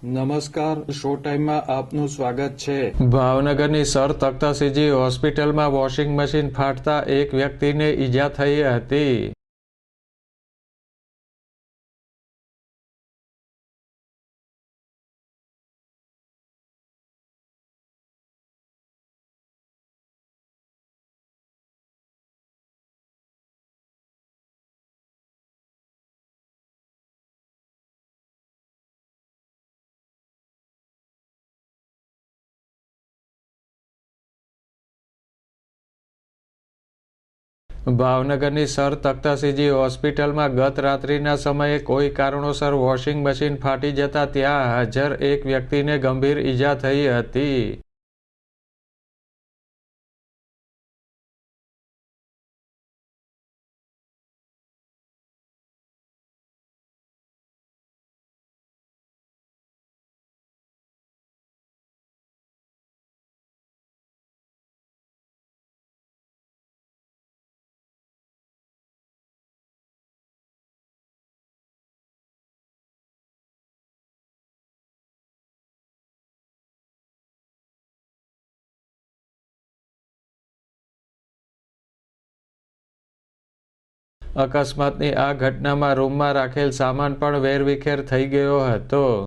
નમસ્કાર, શો ટાઈમમાં આપનું સ્વાગત છે। ભાવનગરની સર તખ્તસિંહજી હોસ્પિટલમાં વોશિંગ મશીન ફાટતા એક વ્યક્તિને ઈજા થઈ હતી। ભાવનગરની સર તખ્તસિંહજી હોસ્પિટલમાં ગત રાત્રિના સમયે કોઈ કારણોસર વોશિંગ મશીન ફાટી જતા ત્યાં હાજર એક વ્યક્તિને ગંભીર ઈજા થઈ હતી। અકસ્માતની આ ઘટનામાં રૂમમાં રાખેલ સામાન પણ વેરવિખેર થઈ ગયો હતો।